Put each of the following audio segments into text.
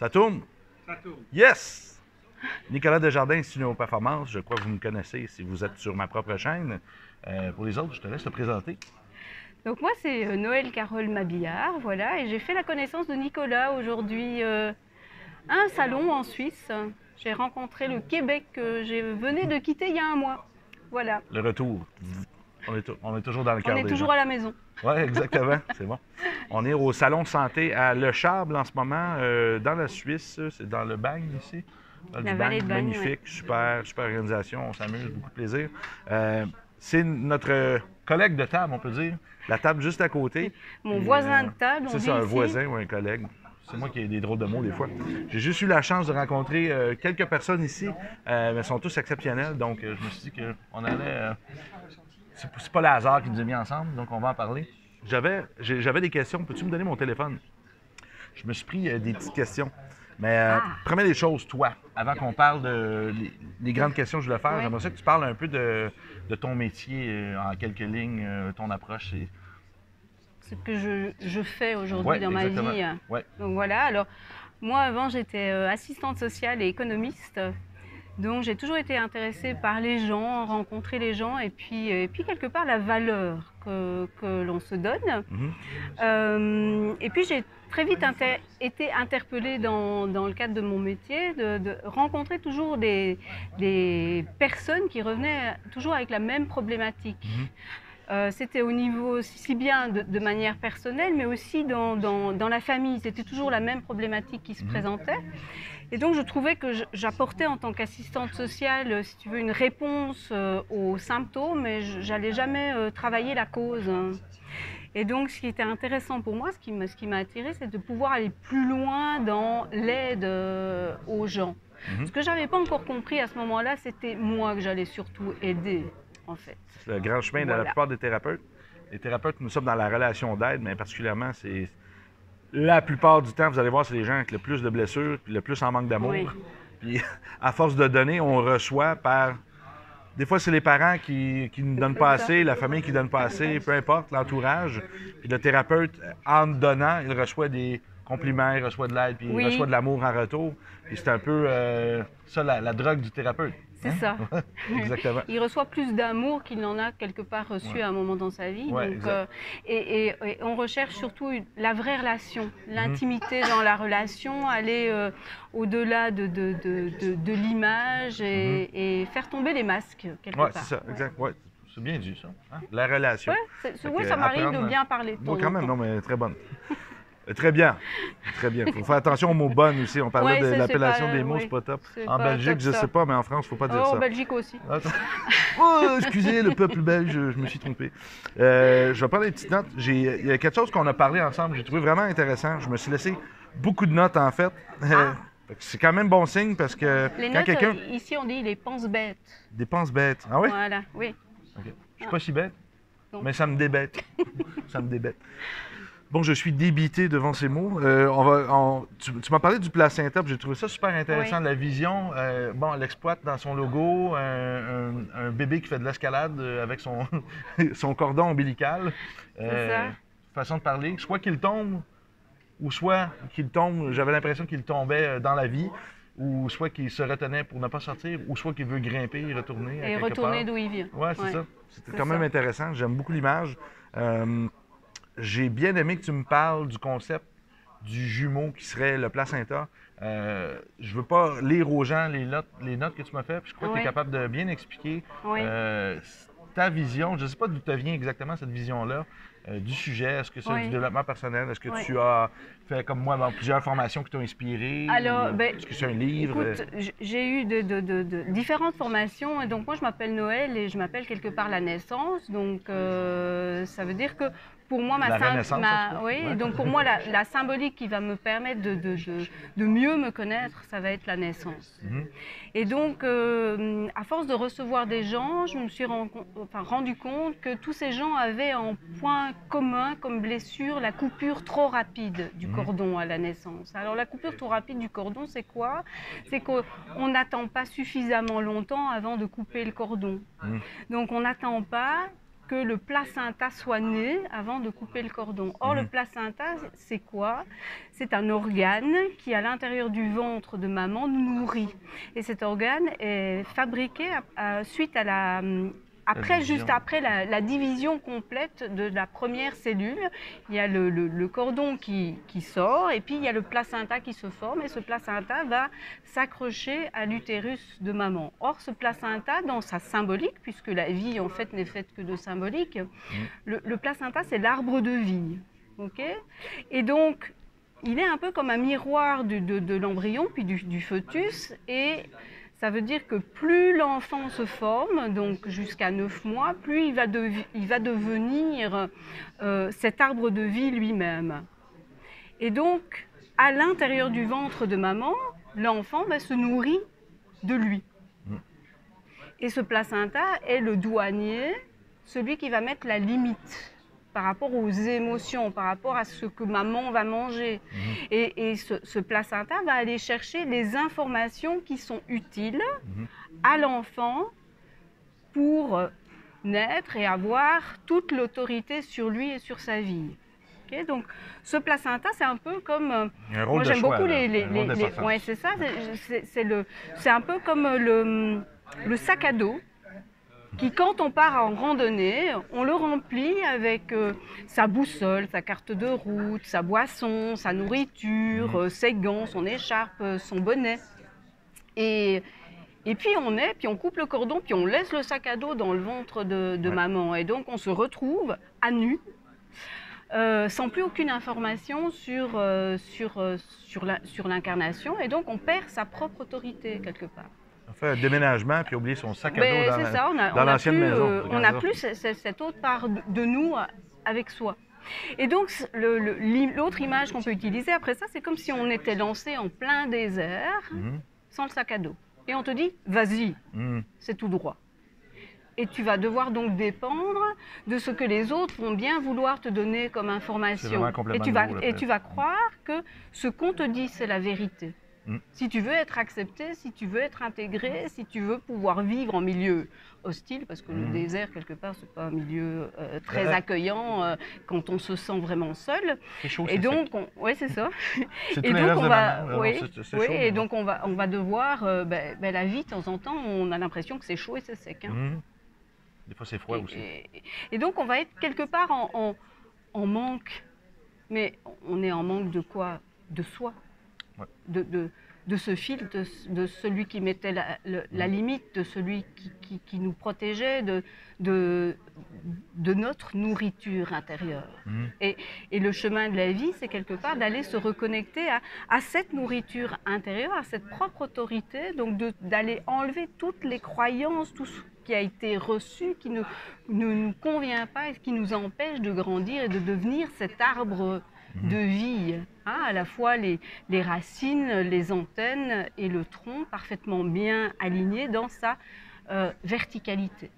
Ça tourne? Ça tourne. Yes! Nicolas Desjardins, Studio Performance. Je crois que vous me connaissez si vous êtes sur ma propre chaîne. Pour les autres, je te laisse te présenter. Donc moi, c'est Noël Carole Mabillard, voilà, et j'ai fait la connaissance de Nicolas aujourd'hui à un salon en Suisse. J'ai rencontré le Québec que je venais de quitter il y a un mois. Voilà. Le retour. On est toujours dans le cœur On est des toujours gens. à la maison. Oui, exactement. C'est bon. On est au Salon Santé à Le Chable en ce moment, dans la Suisse. C'est dans le Bagne ici. La vallée de Bagne, magnifique, super organisation. On s'amuse, beaucoup de plaisir. C'est notre collègue de table, on peut dire. La table juste à côté. Mon Puis, voisin de table, on c'est dit ça, un ici. voisin ou un collègue. C'est moi qui ai des drôles de mots des fois. J'ai juste eu la chance de rencontrer quelques personnes ici, mais elles sont tous exceptionnelles. Donc, je me suis dit qu'on allait. C'est pas le hasard qui nous a mis ensemble, donc on va en parler. J'avais des questions. Peux-tu me donner mon téléphone? Je me suis pris des petites questions. Mais première des choses, toi, avant qu'on parle des grandes questions que je voulais faire, Ouais. j'aimerais ça que tu parles un peu de ton métier en quelques lignes, ton approche. Ce que je fais aujourd'hui Ouais, dans ma exactement. vie. Ouais. Donc voilà, alors moi avant j'étais assistante sociale et économiste. Donc j'ai toujours été intéressée par les gens, rencontrer les gens et puis quelque part la valeur que l'on se donne. Et puis j'ai très vite été interpellée dans le cadre de mon métier de rencontrer toujours des personnes qui revenaient toujours avec la même problématique. C'était au niveau si bien de manière personnelle, mais aussi dans la famille. C'était toujours la même problématique qui se présentait. Et donc, je trouvais que j'apportais en tant qu'assistante sociale, si tu veux, une réponse aux symptômes, mais j'allais jamais travailler la cause. Et donc, ce qui était intéressant pour moi, ce qui m'a attirée, c'est de pouvoir aller plus loin dans l'aide aux gens. Ce que j'avais pas encore compris à ce moment-là, c'était moi que j'allais surtout aider, en fait. C'est le grand chemin de la Voilà. plupart des thérapeutes. Les thérapeutes, nous sommes dans la relation d'aide, mais particulièrement, c'est la plupart du temps, vous allez voir, c'est les gens avec le plus de blessures, puis le plus en manque d'amour. Oui. Puis, à force de donner, on reçoit par. Des fois, c'est les parents qui ne donnent pas ça. assez, la famille qui ne donne pas assez, peu importe, l'entourage. Puis le thérapeute, en donnant, il reçoit des compliments, il reçoit de l'aide, puis il Oui. reçoit de l'amour en retour. Puis c'est un peu ça, la drogue du thérapeute. C'est ça. Exactement. Il reçoit plus d'amour qu'il n'en a quelque part reçu à un moment dans sa vie. Ouais, Donc, exact. et on recherche surtout la vraie relation, l'intimité dans la relation, aller au-delà de l'image et faire tomber les masques quelque Oui, part. c'est ça, exact. Ouais. C'est bien dit, ça. Hein? La relation. Ouais, Fait oui, que ça m'arrive apprendre- de bien parler de Moi, temps quand en même, temps. non, mais très bonne. Très bien. Très bien. Il faut faire attention aux mots bonnes aussi. On parlait Ouais, de ça, c'est l'appellation pas- des mots, oui. c'est pas top. C'est En pas Belgique, top, je ça. sais pas, mais en France, faut pas dire Oh, ça. en Belgique aussi. Attends. Oh, excusez, le peuple belge, je me suis trompé. Je vais prendre des petites notes. Il y a quelque chose qu'on a parlé ensemble, j'ai trouvé vraiment intéressant. Je me suis laissé beaucoup de notes, en fait. Fait que c'est quand même bon signe parce que Les quand notes, quelqu'un ici, on dit les pense-bêtes. dépense bête. Ah oui? Voilà, oui. OK. Je suis pas si bête, Non. mais ça me débête. Ça me débête. Bon, je suis débité devant ces mots. Tu m'as parlé du placenta, puis j'ai trouvé ça super intéressant. Oui. La vision, bon, elle exploite dans son logo un bébé qui fait de l'escalade avec son, son cordon ombilical. ça. Façon de parler. Soit qu'il tombe, ou soit qu'il tombe, j'avais l'impression qu'il tombait dans la vie, ou soit qu'il se retenait pour ne pas sortir, ou soit qu'il veut grimper et retourner. à Et quelque retourner part. d'où il vient. Ouais, c'est Ouais. ça. C'était C'est quand même ça. intéressant. J'aime beaucoup l'image. J'ai bien aimé que tu me parles du concept du jumeau qui serait le placenta. Je veux pas lire aux gens les notes que tu m'as faites, puis je crois que tu es Oui. capable de bien expliquer Oui. ta vision. Je ne sais pas d'où te vient exactement cette vision-là du sujet. Est-ce que c'est Oui. du développement personnel? Est-ce que Oui. tu as fait comme moi plusieurs formations qui t'ont inspiré? Alors, Ou ben, est-ce que c'est un livre? Écoute, j'ai eu de différentes formations et donc moi je m'appelle Noël et je m'appelle quelque part la naissance. Donc ça veut dire que pour moi La renaissance, en tout cas. oui, Ouais. donc pour moi la symbolique qui va me permettre de mieux me connaître, ça va être la naissance. Et donc à force de recevoir des gens, je me suis rendu compte que tous ces gens avaient en point commun comme blessure la coupure trop rapide du cordon à la naissance. Alors la coupure trop rapide du cordon, c'est quoi? C'est qu'on n'attend pas suffisamment longtemps avant de couper le cordon. Donc on n'attend pas que le placenta soit né avant de couper le cordon. Or, le placenta, c'est quoi? C'est un organe qui, à l'intérieur du ventre de maman, nous nourrit. Et cet organe est fabriqué suite à juste après la division complète de la première cellule. Il y a le cordon qui sort et puis il y a le placenta qui se forme et ce placenta va s'accrocher à l'utérus de maman. Or, ce placenta, dans sa symbolique, puisque la vie en fait n'est faite que de symbolique, le placenta c'est l'arbre de vie. Okay, et donc, il est un peu comme un miroir de l'embryon puis du fœtus et ça veut dire que plus l'enfant se forme, donc jusqu'à 9 mois, plus il va devenir cet arbre de vie lui-même. Et donc, à l'intérieur du ventre de maman, l'enfant se nourrit de lui. Et ce placenta est le douanier, celui qui va mettre la limite par rapport aux émotions, par rapport à ce que maman va manger. Et ce placenta va aller chercher les informations qui sont utiles à l'enfant pour naître et avoir toute l'autorité sur lui et sur sa vie. Okay, donc, ce placenta, c'est un peu comme... un rôle de choix, ouais, c'est ça. C'est un peu comme le sac à dos qui, quand on part en randonnée, on le remplit avec sa boussole, sa carte de route, sa boisson, sa nourriture, ses gants, son écharpe, son bonnet. Et puis on coupe le cordon, puis on laisse le sac à dos dans le ventre de maman. Et donc on se retrouve à nu, sans plus aucune information sur l'incarnation. Et donc on perd sa propre autorité quelque part. On fait un déménagement puis oublier son sac à dos dans l'ancienne maison. On n'a plus cette autre part de nous avec soi. Et donc, l'autre image qu'on peut utiliser après ça, c'est comme si on était lancé en plein désert sans le sac à dos. Et on te dit, vas-y, c'est tout droit. Et tu vas devoir donc dépendre de ce que les autres vont bien vouloir te donner comme information. Et tu vas croire que ce qu'on te dit, c'est la vérité. Si tu veux être accepté, si tu veux être intégré, si tu veux pouvoir vivre en milieu hostile, parce que le désert, quelque part, c'est pas un milieu très accueillant quand on se sent vraiment seul. C'est chaud, et donc, oui, c'est ça. Et donc, on va devoir, la vie, de temps en temps, on a l'impression que c'est chaud et c'est sec. Hein. Des fois, c'est froid aussi. Et donc, on va être quelque part en manque. Mais on est en manque de quoi? De soi. Ouais. De ce fil, de celui qui mettait la limite, de celui qui nous protégeait, de notre nourriture intérieure. Et le chemin de la vie, c'est quelque part d'aller se reconnecter à cette nourriture intérieure, à cette propre autorité, donc d'aller enlever toutes les croyances, tout ce qui a été reçu, qui ne nous convient pas et qui nous empêche de grandir et de devenir cet arbre de vie, hein, à la fois les racines, les antennes et le tronc parfaitement bien alignés dans sa verticalité.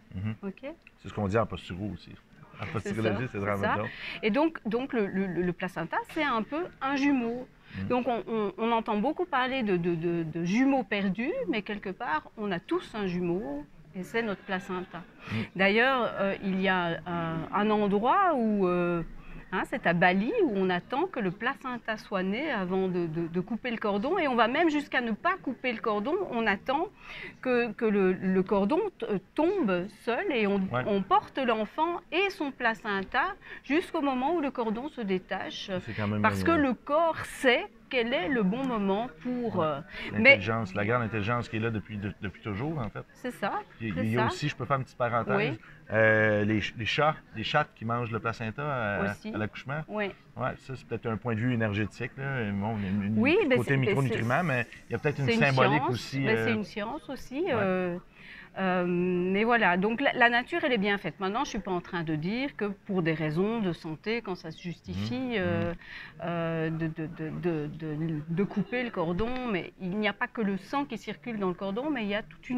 Okay, c'est ce qu'on dit en posturo aussi. En posturologie, c'est vraiment ça. Et donc le placenta, c'est un peu un jumeau. Donc on entend beaucoup parler de jumeaux perdus, mais quelque part, on a tous un jumeau. Et c'est notre placenta. D'ailleurs, il y a un endroit où... c'est à Bali où on attend que le placenta soit né avant de couper le cordon et on va même jusqu'à ne pas couper le cordon, on attend que le cordon tombe seul et on porte l'enfant et son placenta jusqu'au moment où le cordon se détache parce que le corps sait quel est le bon moment pour... L'intelligence, la grande intelligence qui est là depuis toujours, en fait. C'est ça. Il y a aussi, je peux faire une petite parenthèse, les chats qui mangent le placenta à l'accouchement. Oui. Ouais, ça, c'est peut-être un point de vue énergétique, là. Bon, oui, mais côté micronutriments, mais il y a peut-être une symbolique aussi. C'est une science aussi. Mais voilà, donc la nature, elle est bien faite. Maintenant, je ne suis pas en train de dire que pour des raisons de santé, quand ça se justifie, de couper le cordon, mais il n'y a pas que le sang qui circule dans le cordon, mais il y a toute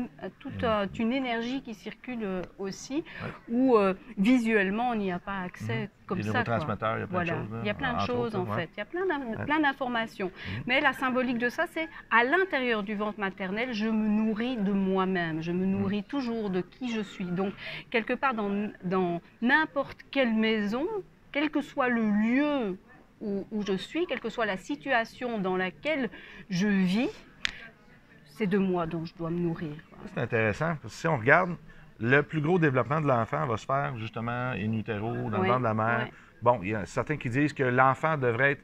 une énergie qui circule aussi, où visuellement, on n'y a pas accès comme ça. Neurotransmetteurs, il y a plein de choses. Il y a plein de choses, en fait. Il y a plein d'informations. Mais la symbolique de ça, c'est à l'intérieur du ventre maternel, je me nourris de moi-même, je me nourris nourrit toujours de qui je suis. Donc, quelque part, dans n'importe quelle maison, quel que soit le lieu où je suis, quelle que soit la situation dans laquelle je vis, c'est de moi dont je dois me nourrir. C'est intéressant, parce que si on regarde, le plus gros développement de l'enfant va se faire justement in utero, dans le ventre de la mère. Oui. Bon, il y a certains qui disent que l'enfant devrait être...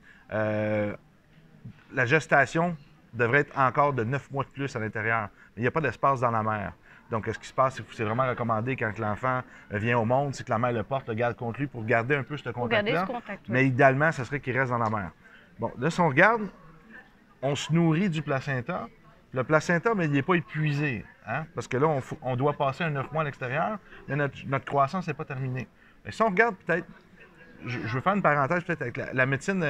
la gestation devrait être encore de 9 mois de plus à l'intérieur. Mais il n'y a pas d'espace dans la mère. Donc, ce qui se passe, c'est que c'est vraiment recommandé quand l'enfant vient au monde, c'est que la mère le porte, le garde contre lui pour garder un peu ce contact-là. Mais idéalement, ça serait qu'il reste dans la mère. Bon, là, si on regarde, on se nourrit du placenta. Le placenta, mais il n'est pas épuisé. Hein? Parce que là, on doit passer un 9 mois à l'extérieur, mais notre croissance n'est pas terminée. Mais si on regarde peut-être, je veux faire une parenthèse peut-être avec la médecine,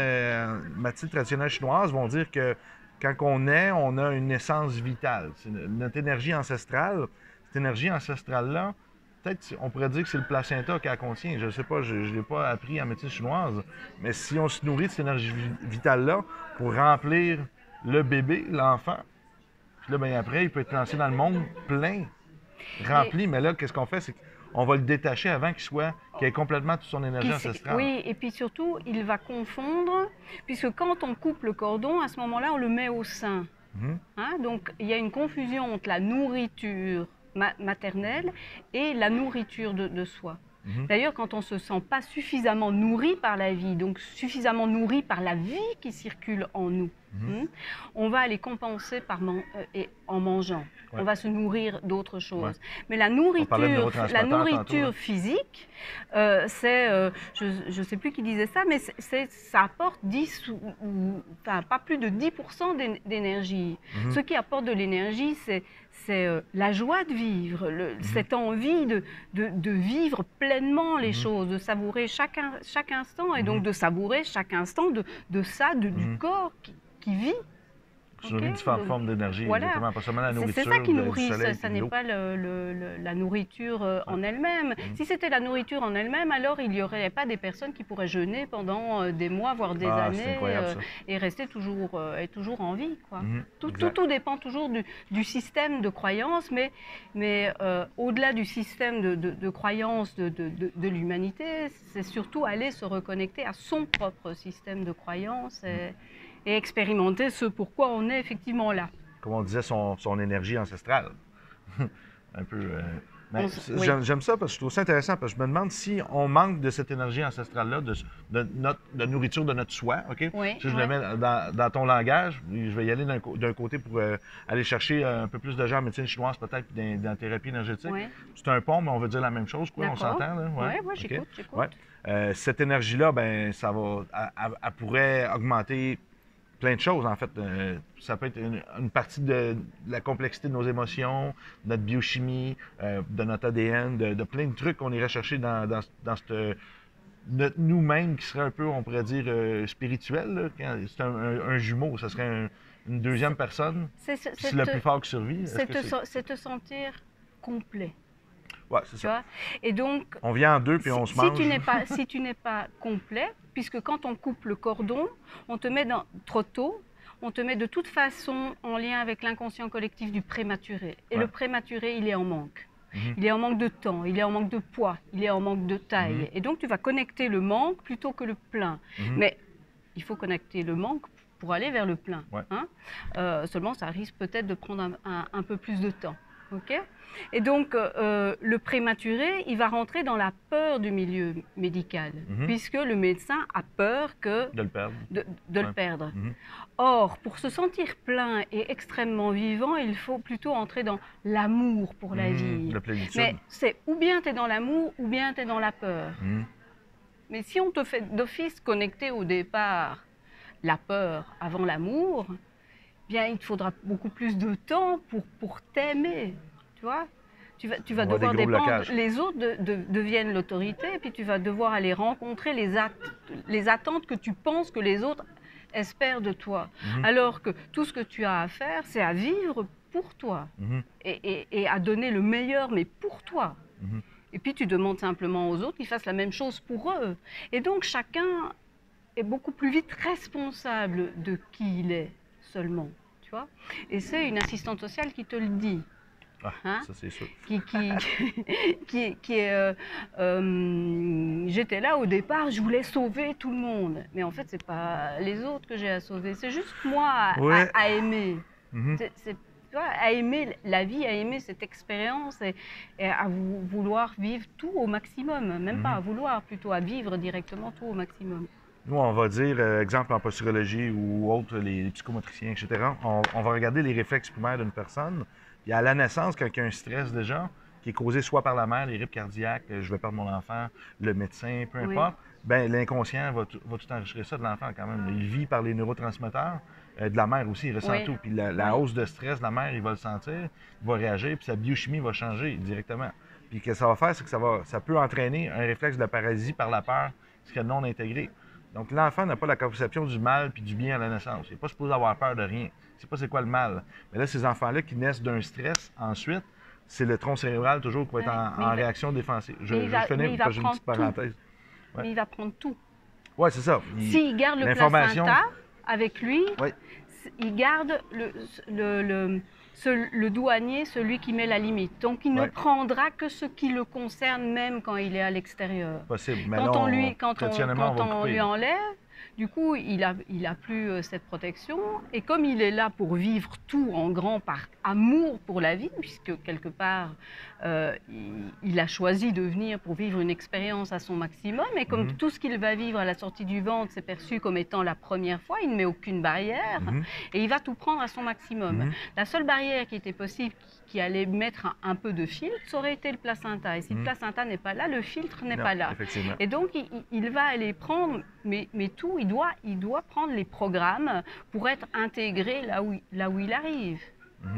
médecine traditionnelle chinoise, vont dire que quand on est, on a une essence vitale. C'est notre énergie ancestrale. Cette énergie ancestrale-là, peut-être on pourrait dire que c'est le placenta qu'elle contient. Je ne sais pas, je ne l'ai pas appris en médecine chinoise. Mais si on se nourrit de cette énergie vitale-là pour remplir le bébé, l'enfant, puis là, bien après, il peut être lancé dans le monde plein, rempli. Mais là, qu'est-ce qu'on fait? C'est qu'on va le détacher avant qu'il ait complètement toute son énergie ancestrale. Oui, et puis surtout, il va confondre, puisque quand on coupe le cordon, à ce moment-là, on le met au sein. Hein? Donc, il y a une confusion entre la nourriture maternelle et la nourriture de soi. D'ailleurs, quand on ne se sent pas suffisamment nourri par la vie, donc suffisamment nourri par la vie qui circule en nous, on va aller compenser en mangeant. Ouais. On va se nourrir d'autres choses. Ouais. Mais la nourriture physique, c'est, je ne sais plus qui disait ça, mais ça apporte 10 enfin, pas plus de 10% d'énergie. Ce qui apporte de l'énergie, c'est la joie de vivre, cette envie de vivre pleinement les choses, de savourer chaque instant, et donc de savourer chaque instant du corps qui vit. Se nourrit de différentes formes d'énergie, voilà. Exactement, pas seulement la nourriture. C'est ça qui nourrit, soleil, ça n'est pas la nourriture en elle-même. Si c'était la nourriture en elle-même, alors il n'y aurait pas des personnes qui pourraient jeûner pendant des mois, voire des années, et rester toujours en vie. Quoi. Tout dépend toujours du système de croyance, mais au-delà du système de croyance de l'humanité, c'est surtout aller se reconnecter à son propre système de croyance et expérimenter ce pourquoi on est effectivement là. Comme on disait, son énergie ancestrale. Un peu... J'aime ça parce que je trouve ça intéressant, parce que je me demande si on manque de cette énergie ancestrale-là, de nourriture de notre soi, OK? Oui, si je le mets dans ton langage, je vais y aller d'un côté pour aller chercher un peu plus de gens en médecine chinoise, peut-être, dans la thérapie énergétique. Oui. C'est un pont, mais on veut dire la même chose, quoi, on s'entend, là? Oui, j'écoute. Ouais. Cette énergie-là, ben, elle pourrait augmenter plein de choses, en fait. Ça peut être une partie de la complexité de nos émotions, de notre biochimie, de notre ADN, de plein de trucs qu'on irait chercher dans notre nous-mêmes qui serait un peu, on pourrait dire, spirituel. C'est un jumeau, ça serait une deuxième personne. C'est le plus fort qui survit. C'est te sentir complet. Oui, c'est ça. Et donc, on vient en deux puis on se mange. Si tu n'es pas complet, puisque quand on coupe le cordon, on te met trop tôt, on te met de toute façon en lien avec l'inconscient collectif du prématuré. Et le prématuré, il est en manque. Il est en manque de temps, il est en manque de poids, il est en manque de taille. Et donc, tu vas connecter le manque plutôt que le plein. Mais il faut connecter le manque pour aller vers le plein. Hein? Seulement, ça risque peut-être de prendre un peu plus de temps. Okay? Et donc, le prématuré, il va rentrer dans la peur du milieu médical, puisque le médecin a peur de le perdre. Or, pour se sentir plein et extrêmement vivant, il faut plutôt entrer dans l'amour pour la vie. Mais c'est ou bien tu es dans l'amour, ou bien tu es dans la peur. Mais si on te fait d'office connecter au départ la peur avant l'amour, bien, il te faudra beaucoup plus de temps pour t'aimer, tu vois. Tu vas devoir dépendre, les autres deviennent l'autorité, et puis tu vas devoir aller rencontrer les attentes que tu penses que les autres espèrent de toi. Alors que tout ce que tu as à faire, c'est à vivre pour toi, et à donner le meilleur, mais pour toi. Et puis tu demandes simplement aux autres qu'ils fassent la même chose pour eux. Et donc chacun est beaucoup plus vite responsable de qui il est seulement, tu vois. Et c'est une assistante sociale qui te le dit. Ah, hein, ça, c'est sûr. qui est... j'étais là au départ, je voulais sauver tout le monde. Mais en fait, c'est pas les autres que j'ai à sauver, c'est juste moi Ouais. à aimer. Mhm. Tu vois, à aimer la vie, à aimer cette expérience et à vouloir vivre tout au maximum. Même pas à vouloir, plutôt à vivre directement tout au maximum. Nous, on va dire, exemple en posturologie ou autre, les psychomotriciens, etc., on va regarder les réflexes primaires d'une personne. Puis à la naissance, quand il y a un stress déjà, qui est causé soit par la mère, les rythmes cardiaques, je vais perdre mon enfant, le médecin, peu Oui, importe, ben l'inconscient va tout enregistrer ça de l'enfant quand même. Il vit par les neurotransmetteurs. De la mère aussi, il ressent oui, tout. Puis la oui. hausse de stress de la mère, il va le sentir, il va réagir, puis sa biochimie va changer directement. Puis ce que ça va faire, c'est que ça peut entraîner un réflexe de paralysie par la peur, ce qui est non intégré. Donc, l'enfant n'a pas la conception du mal puis du bien à la naissance. Il n'est pas supposé avoir peur de rien. Il ne sait pas c'est quoi le mal. Mais là, ces enfants-là qui naissent d'un stress, ensuite, c'est le tronc cérébral toujours qui va être Ouais, en réaction défensive. Je mais finis il va parce que j'ai une prendre petite tout. parenthèse. Ouais. Mais il va prendre tout. Oui, c'est ça. S'il garde le L'information. placenta avec lui, Oui. il garde le douanier, celui qui met la limite. Donc il ne Ouais. prendra que ce qui le concerne, même quand il est à l'extérieur. Possible. Mais Quand là, on va couper. lui enlève, du coup, il a plus cette protection. Et comme il est là pour vivre tout en grand par amour pour la vie, puisque quelque part, il a choisi de venir pour vivre une expérience à son maximum, et comme tout ce qu'il va vivre à la sortie du ventre, c'est perçu comme étant la première fois, il ne met aucune barrière, et il va tout prendre à son maximum. La seule barrière qui était possible, qui allait mettre un peu de filtre, ça aurait été le placenta. Et si le placenta n'est pas là, le filtre n'est pas là. Effectivement. Et donc, il va aller prendre, mais tout, il doit prendre les programmes pour être intégré là où il arrive.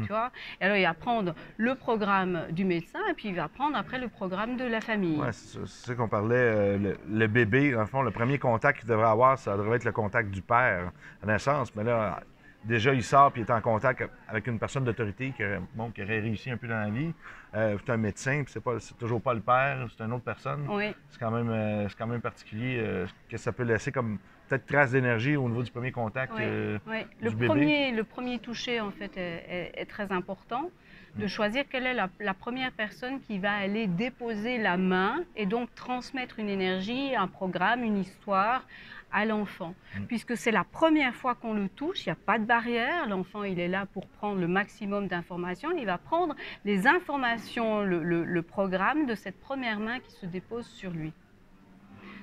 Tu vois? Et alors, il va prendre le programme du médecin et puis il va prendre après le programme de la famille. Oui, c'est ça qu'on parlait. Le bébé, dans le fond, le premier contact qu'il devrait avoir, ça devrait être le contact du père à naissance. Mais là, déjà, il sort et il est en contact avec une personne d'autorité qui aurait réussi un peu dans la vie. C'est un médecin, puis c'est toujours pas le père, c'est une autre personne. Oui. C'est quand même particulier que ça peut laisser comme peut-être trace d'énergie au niveau du premier contact Oui. du bébé. Le premier toucher, en fait, est très important. De choisir quelle est la première personne qui va aller déposer la main et donc transmettre une énergie, un programme, une histoire à l'enfant. Puisque c'est la première fois qu'on le touche, il n'y a pas de barrière, l'enfant il est là pour prendre le maximum d'informations, il va prendre les informations, le programme de cette première main qui se dépose sur lui.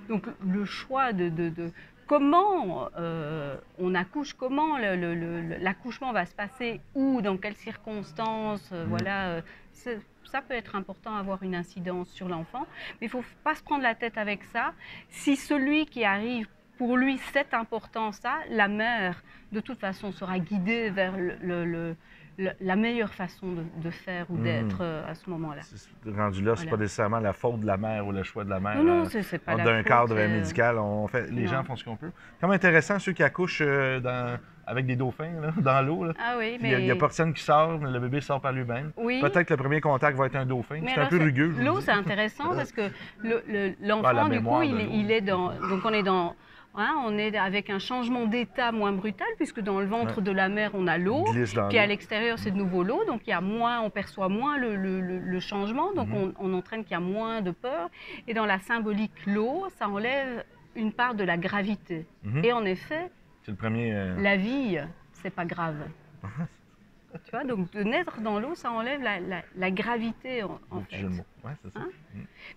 Donc le choix de comment on accouche, comment l'accouchement va se passer, où, dans quelles circonstances, voilà, ça peut être important, avoir une incidence sur l'enfant, mais il ne faut pas se prendre la tête avec ça. Si celui qui arrive, pour lui, c'est important ça, la mère, de toute façon, sera guidée vers la meilleure façon de faire ou d'être à ce moment-là. Rendu là, c'est pas nécessairement la faute de la mère ou le choix de la mère. Non, c'est pas la faute. D'un cadre médical, les gens font ce qu'on peut. Comme intéressant, ceux qui accouchent avec des dauphins là, dans l'eau. Ah oui, mais il n'y a personne qui sort, le bébé sort par lui-même. Oui. Peut-être que le premier contact va être un dauphin. C'est un peu rugueux. L'eau, c'est intéressant parce que l'enfant, du coup, il est dans... Donc on est dans... on est avec un changement d'état moins brutal, puisque dans le ventre de la mère, on a l'eau, puis à l'extérieur, c'est de nouveau l'eau, donc il y a moins, on perçoit moins le changement, donc on entraîne qu'il y a moins de peur. Et dans la symbolique, l'eau, ça enlève une part de la gravité. Et en effet, c'est le premier, la vie, c'est pas grave. Tu vois, donc de naître dans l'eau, ça enlève la gravité, en fait. Jeu de mots. Ouais, c'est ça.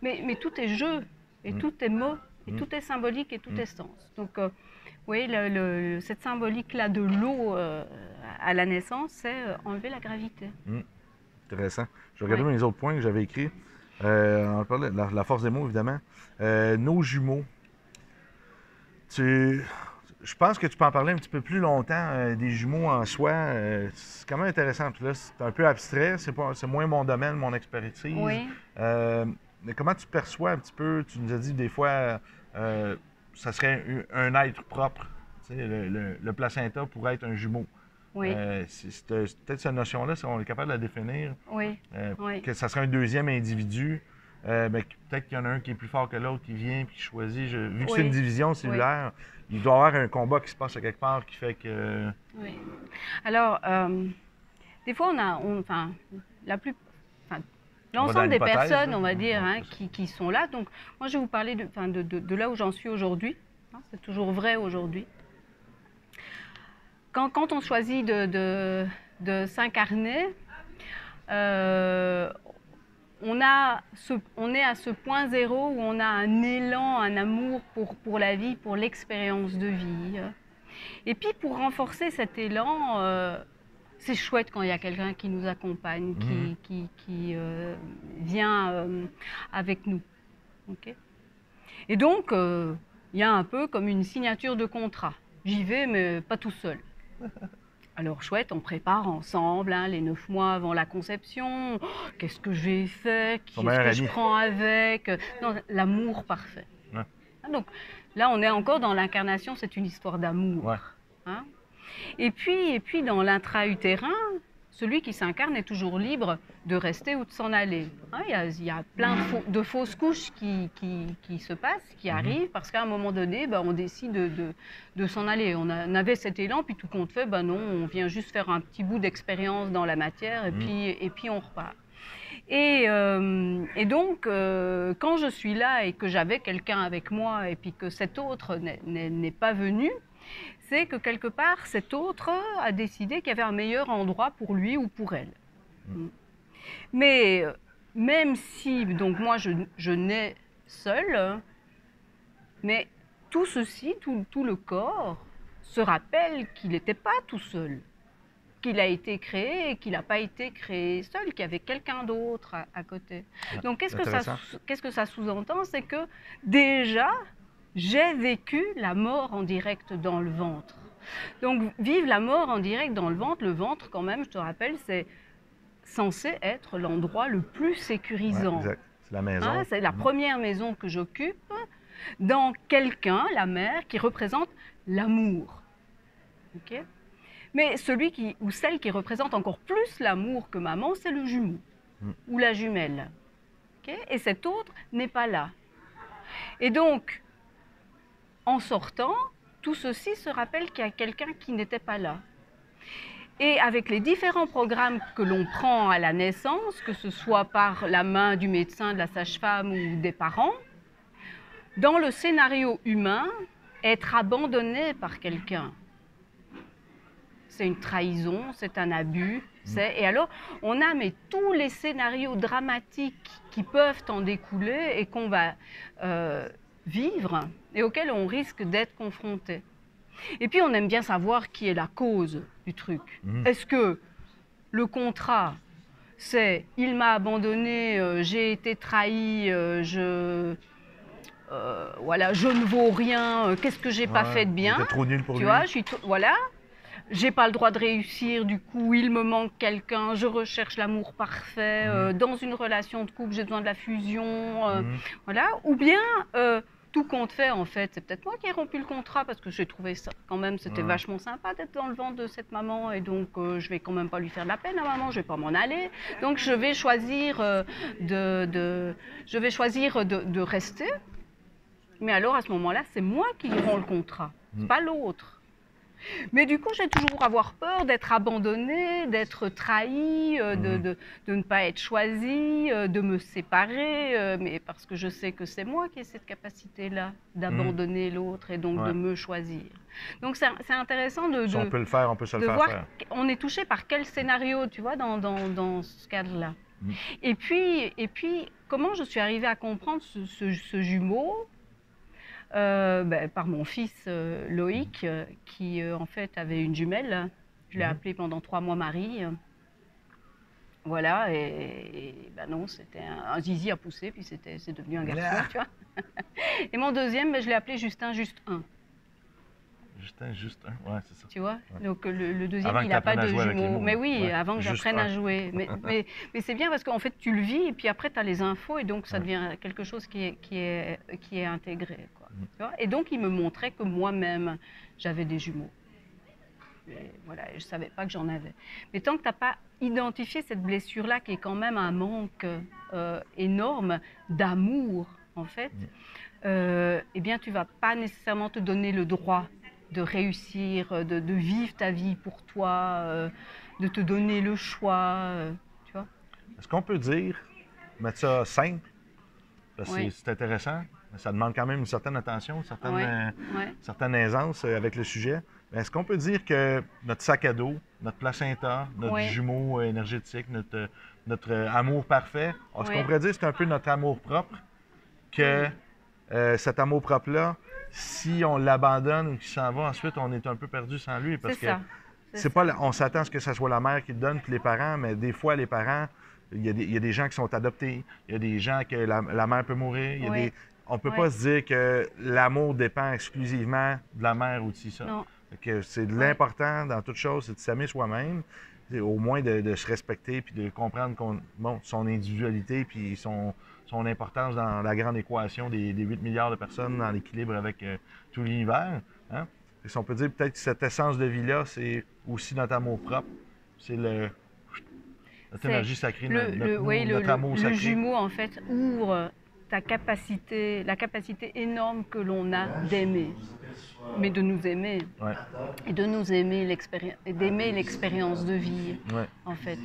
Mais tout est jeu, et tout est mot. Et tout est symbolique et tout est sens. Donc, oui, cette symbolique-là de l'eau à la naissance, c'est enlever la gravité. Intéressant. Je vais regarder mes autres points que j'avais écrits. On parlait de la force des mots, évidemment. Nos jumeaux. Je pense que tu peux en parler un petit peu plus longtemps des jumeaux en soi. C'est quand même intéressant. Puis là, c'est un peu abstrait. C'est moins mon domaine, mon expertise. Oui. Mais comment tu perçois un petit peu, tu nous as dit des fois, ça serait un être propre. Tu sais, le placenta pourrait être un jumeau. Oui. C'est peut-être cette notion-là, si on est capable de la définir. Oui. Que ça serait un deuxième individu. Peut-être qu'il y en a un qui est plus fort que l'autre, qui vient et qui choisit. Vu que c'est une division cellulaire, il doit y avoir un combat qui se passe à quelque part qui fait que... Oui. Alors, des fois, l'ensemble des l'hypothèse, personnes, là. on va dire, Ouais, hein, c'est ça. qui sont là. Donc, moi, je vais vous parler de là où j'en suis aujourd'hui. Hein, c'est toujours vrai aujourd'hui. Quand on choisit de s'incarner, on est à ce point zéro où on a un élan, un amour pour la vie, pour l'expérience de vie. Et puis, pour renforcer cet élan, c'est chouette quand il y a quelqu'un qui nous accompagne, qui vient avec nous. Okay. Et donc, il y a un peu comme une signature de contrat. J'y vais, mais pas tout seul. Alors, chouette, on prépare ensemble, hein, les 9 mois avant la conception. Oh, qu'est-ce que j'ai fait? Qui est-ce que je prends avec? Non, l'amour parfait. Ouais. Donc, là, on est encore dans l'incarnation, c'est une histoire d'amour. Ouais. Hein? Et puis, dans l'intra-utérin, celui qui s'incarne est toujours libre de rester ou de s'en aller. Hein, il y a plein de fausses couches qui se passent, qui arrivent, parce qu'à un moment donné, on décide de s'en aller. On avait cet élan, puis tout compte fait, non, on vient juste faire un petit bout d'expérience dans la matière, et puis on repart. Et donc, quand je suis là et que j'avais quelqu'un avec moi, et puis que cet autre n'est pas venu, c'est que quelque part, cet autre a décidé qu'il y avait un meilleur endroit pour lui ou pour elle. Mais même si, donc moi, je nais seule, mais tout ceci, tout le corps, se rappelle qu'il n'était pas tout seul, qu'il a été créé et qu'il n'a pas été créé seul, qu'il y avait quelqu'un d'autre à côté. Donc, qu'est-ce que ça sous-entend? C'est que déjà, j'ai vécu la mort en direct dans le ventre. Donc, vivre la mort en direct dans le ventre quand même, je te rappelle, c'est censé être l'endroit le plus sécurisant. Ouais, exact. C'est la maison. Hein, c'est la première maison que j'occupe dans quelqu'un, la mère, qui représente l'amour. Okay? Mais celui ou celle qui représente encore plus l'amour que maman, c'est le jumeau ou la jumelle. Okay? Et cet autre n'est pas là. Et donc, en sortant, tout ceci se rappelle qu'il y a quelqu'un qui n'était pas là. Et avec les différents programmes que l'on prend à la naissance, que ce soit par la main du médecin, de la sage-femme ou des parents, dans le scénario humain, être abandonné par quelqu'un, c'est une trahison, c'est un abus. Et alors, on a tous les scénarios dramatiques qui peuvent en découler et qu'on va vivre et auxquels on risque d'être confronté. Et puis, on aime bien savoir qui est la cause du truc. Est-ce que le contrat, c'est « il m'a abandonné, j'ai été trahi, voilà, je ne vaux rien, qu'est-ce que j'ai pas fait de bien ?» J'étais trop nul pour lui. Vois, voilà. J'ai pas le droit de réussir, du coup, il me manque quelqu'un, je recherche l'amour parfait, dans une relation de couple, j'ai besoin de la fusion, voilà. Ou bien, tout compte fait, en fait, c'est peut-être moi qui ai rompu le contrat parce que j'ai trouvé ça, quand même, c'était vachement sympa d'être dans le ventre de cette maman et donc je vais quand même pas lui faire de la peine à maman, je vais pas m'en aller. Donc, je vais choisir de rester. Mais alors, à ce moment-là, c'est moi qui romps le contrat, pas l'autre. Mais du coup, j'ai toujours avoir peur d'être abandonnée, d'être trahie, de ne pas être choisie, de me séparer, mais parce que je sais que c'est moi qui ai cette capacité-là d'abandonner l'autre et donc de me choisir. Donc, c'est intéressant de si on peut le faire, on peut se le faire voir faire. On est touché par quel scénario, tu vois, dans ce cadre-là. Et puis, comment je suis arrivée à comprendre ce jumeau? Par mon fils Loïc, qui en fait avait une jumelle. Je l'ai appelé pendant 3 mois Marie. Voilà, et non, c'était un zizi à pousser, puis c'est devenu un garçon, tu vois. Et mon deuxième, je l'ai appelé Justin, juste un. Justin, juste un, ouais, c'est ça. Tu vois, donc le deuxième, il n'a pas de jumeaux. Mais oui, ouais. avant que j'apprenne à jouer. Mais c'est bien parce qu'en fait, tu le vis et puis après, tu as les infos et donc ça devient quelque chose qui est intégré. Quoi. Tu vois, et donc, il me montrait que moi-même, j'avais des jumeaux. Et voilà, je ne savais pas que j'en avais. Mais tant que tu n'as pas identifié cette blessure-là, qui est quand même un manque énorme d'amour, en fait, eh bien, tu ne vas pas nécessairement te donner le droit de réussir, de vivre ta vie pour toi, de te donner le choix, tu vois. Est-ce qu'on peut dire mettre ça simple, parce que Oui. c'est intéressant, mais ça demande quand même une certaine attention, Ouais. certaine aisance avec le sujet. Mais est-ce qu'on peut dire que notre sac à dos, notre placenta, notre Oui. jumeau énergétique, notre amour parfait, est-ce Oui. qu'on pourrait dire que c'est un peu notre amour propre, que cet amour propre-là, si on l'abandonne ou qu'il s'en va, ensuite, on est un peu perdu sans lui. Parce C'est que ça. c'est pas, on s'attend à ce que ce soit la mère qui le donne, puis les parents, mais des fois, les parents, il y a des gens qui sont adoptés, il y a des gens que la mère peut mourir, il y a Oui. on ne peut Oui. pas se dire que l'amour dépend exclusivement de la mère ou de ça. Non. Fait que c'est de Oui. l'important dans toute chose, c'est de s'aimer soi-même, c'est au moins de se respecter puis de comprendre son individualité puis son importance dans la grande équation des 8 milliards de personnes dans l'équilibre avec tout l'univers. Hein? Et si on peut dire peut-être que cette essence de vie-là, c'est aussi notre amour propre. C'est notre C'est énergie sacrée, notre amour le sacré. jumeau, en fait, ouvre la capacité énorme que l'on a d'aimer, mais de nous aimer, Ouais, et de nous aimer d'aimer l'expérience de vie, ouais. en fait.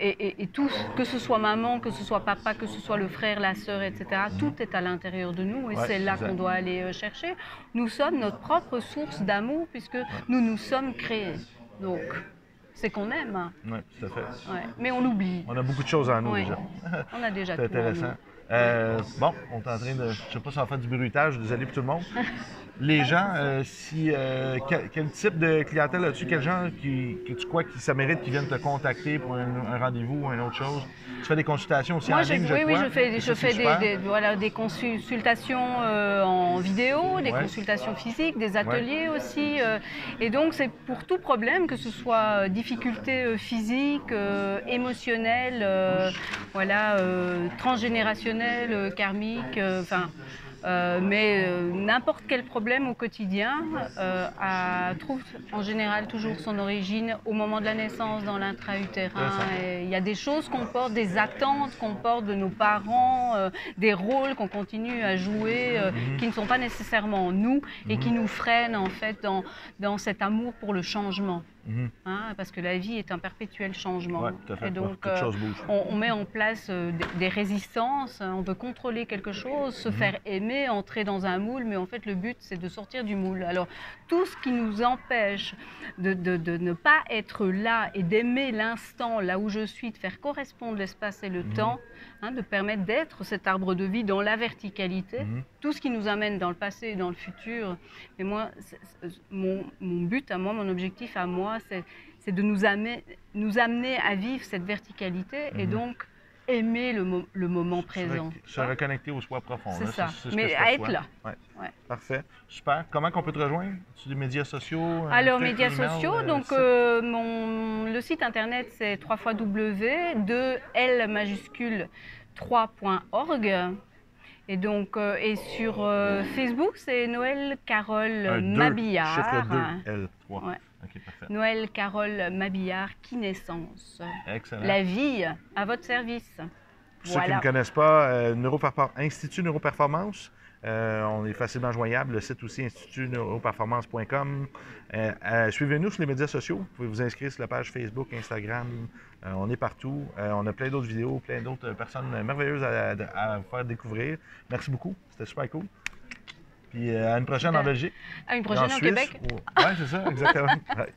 Et tout, que ce soit maman, que ce soit papa, que ce soit le frère, la sœur, etc., tout est à l'intérieur de nous, et Ouais, c'est là exact. qu'on doit aller chercher. Nous sommes notre propre source d'amour, puisque nous nous sommes créés. Donc, c'est qu'on aime, hein. Ouais, tout à fait. Ouais. Mais on l'oublie. On a beaucoup de choses en nous Ouais. déjà. On a déjà C'est tout en nous. intéressant. Bon, on est en train de. Je sais pas si on va faire du bruitage, désolé pour tout le monde. Les gens, quel type de clientèle as-tu? Quel genre que tu crois que ça mérite qu'ils viennent te contacter pour un rendez-vous ou une autre chose? Tu fais des consultations aussi Moi, en ligne, oui, crois? je fais Ça, c'est super. voilà, des consultations en vidéo, des Ouais. consultations physiques, des ateliers aussi. Et donc, c'est pour tout problème, que ce soit difficulté physique, émotionnelle, voilà, transgénérationnelle, karmique, enfin. Mais n'importe quel problème au quotidien trouve en général toujours son origine au moment de la naissance, dans l'intra-utérin. Et il y a des choses qu'on porte, des attentes qu'on porte de nos parents, des rôles qu'on continue à jouer, qui ne sont pas nécessairement nous et qui nous freinent en fait dans cet amour pour le changement. Hein, parce que la vie est un perpétuel changement. Ouais, tout à fait. Et donc, Toute chose bouge. on met en place des résistances, on veut contrôler quelque chose, se faire aimer, entrer dans un moule, mais en fait le but c'est de sortir du moule. Alors tout ce qui nous empêche de ne pas être là et d'aimer l'instant là où je suis, de faire correspondre l'espace et le temps, hein, de permettre d'être cet arbre de vie dans la verticalité, tout ce qui nous amène dans le passé et dans le futur. Mais moi, mon but à moi, mon objectif à moi, c'est de nous amener à vivre cette verticalité et donc aimer le moment présent. Se reconnecter au soi profond. C'est là, ça. ce que Mais je à être perçois. là. Ouais. Ouais. Parfait. Super. Comment on peut te rejoindre? Sur des médias sociaux? Alors, truc, médias email, sociaux, donc site? le site internet c'est www.L majuscule 3.org. Et donc, et sur Facebook, c'est Noël Carole Mabillard. Chiffre 2, L, 3. Ouais. OK, parfait. Noël Carole Mabillard, Kinescence. Excellent. La vie à votre service. Pour ceux qui ne connaissent pas, Institut Neuroperformance, on est facilement joignable. Le site aussi, institutneuroperformance.com. Suivez-nous sur les médias sociaux. Vous pouvez vous inscrire sur la page Facebook, Instagram. On est partout. On a plein d'autres vidéos, plein d'autres personnes merveilleuses à vous faire découvrir. Merci beaucoup. C'était super cool. Puis à une prochaine en Belgique. À une prochaine en au Suisse. Québec. Oui, c'est ça, exactement. Ouais.